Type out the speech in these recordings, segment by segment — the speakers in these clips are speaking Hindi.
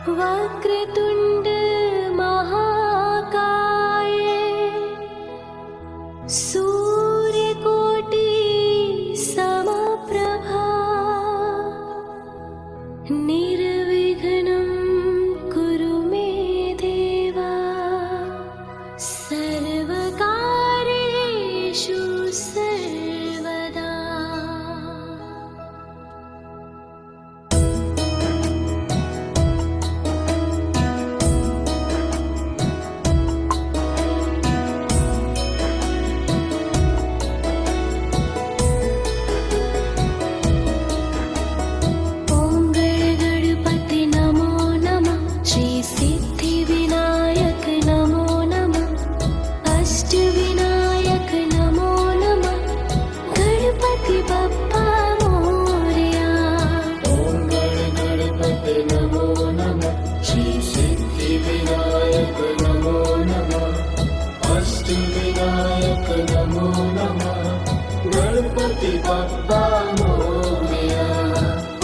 वक्रतुंड महाकाय सूर्यकोटि समप्रभा निर्विघ्नं कुरु मे देवा सर्वकार्येषु सर्वदा। गणपति बप्पा मोरया।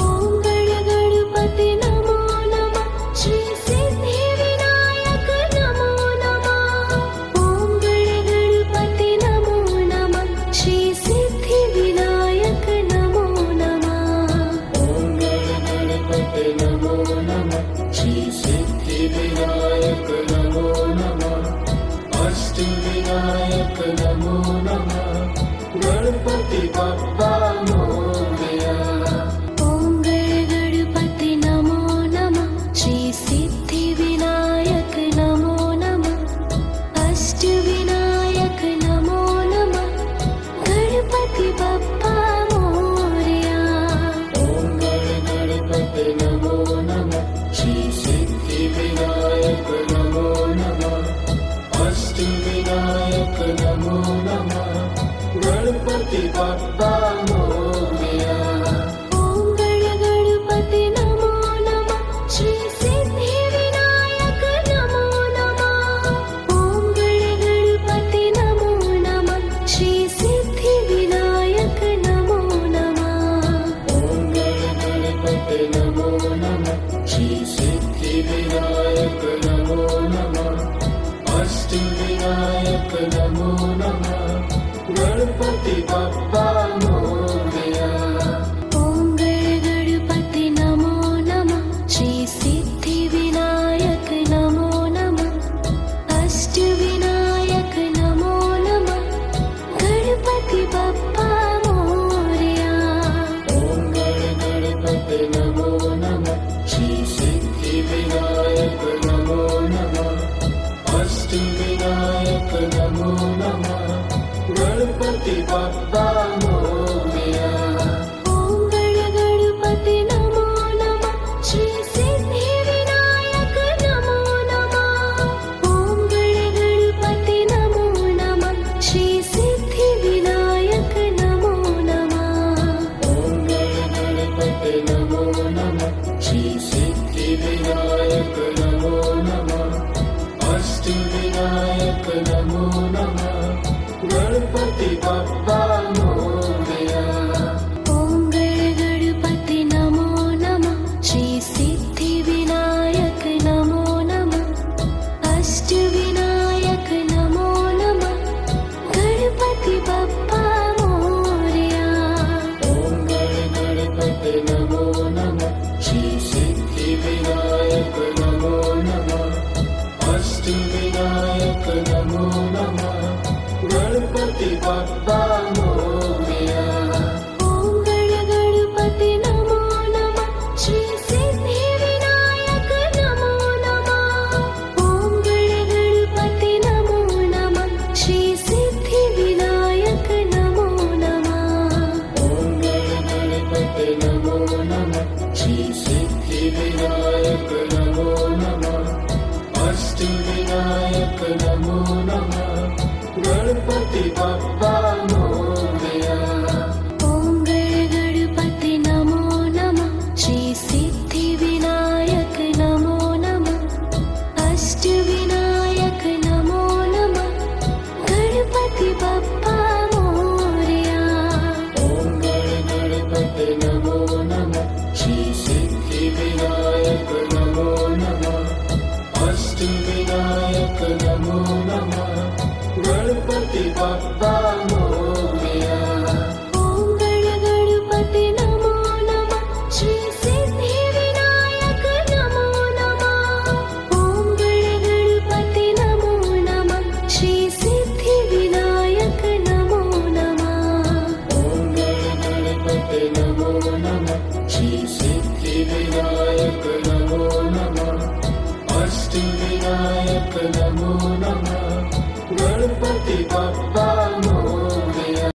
ओम गणपति नमो नमः श्री सिद्धि विनायक नमो नमः। ओम गणपति नमो नमः श्री सिद्धि विनायक नमो नमः। ओम गणपति नमो नमः श्री सिद्धि विनायक नमो नमः। अष्टविनायक नमो नमः गणपति बप्पा मोरया। ओम गणपति नमो नमः श्री सिद्धि विनायक नमो नमः। अष्टविनायक नमो नमः गणपति बप्पा मोरया। ओम गणपति नमो नमः श्री सिद्धि विनायक नमो नमः। अष्टविनायक नमो नमः गणपति बप्पा मोरया। ओम गणपति नमो नमः श्री सिद्धि विनायक नमो नमः। ओम गणपति नमो नमः श्री सिद्धि विनायक नमो नमः। ओम गणपति नमो नमः श्री सिद्धि विनायक नमो नमः। अष्टविनायक नमो नमः गणपति बप्पा मोरया। ओम गणपति नमो नमः श्री सिद्धि विनायक नमो नमः। अष्टविनायक नमो नमः गणपति बप्पा मोरया। ओम गणपति नमो नमः श्री सिद्धि विनायक नमो नमः। अष्टविनायक नमो नमः गणपति बप्पा मोरया। ओम गणपति नमो नमः श्री सिद्धि विनायक नमो नमः। ओम गणपति नमो नमः श्री सिद्धि विनायक नमो नमः। ओम गणपति नमो नमः श्री सिद्धि विनायक नमो नमः। अष्टविनायक नमो नमः गणपति बप्पा मोरया। ओम गणपति नमो नमः श्री सिद्धि विनायक नमो नमः। अष्टविनायक नमो नमः गणपति बप्पा मोरया। ओम गणपति नमो नमः श्री सिद्धि विनायक नमो नमः। अष्टविनायक नमो नमः गणपति बप्पा मोरया। ओम गणपति नमो नमः श्री सिद्धि विनायक नमो नमः। ओम गणपति नमो नमः श्री सिद्धि विनायक नमो नमः। ओम गणपति नमो नमः श्री सिद्धि विनायक नमो नमः। अष्टविनायक नमो नमः गणपति बप्पा मोरया। ओम गणपति नमो नमः श्री सिद्धि विनायक नमो नमः। अष्टविनायक नमो नमः गणपति बप्पा मोरया। ओम गणपति नमो नमः श्री सिद्धि विनायक नमो नमः। बाप्पा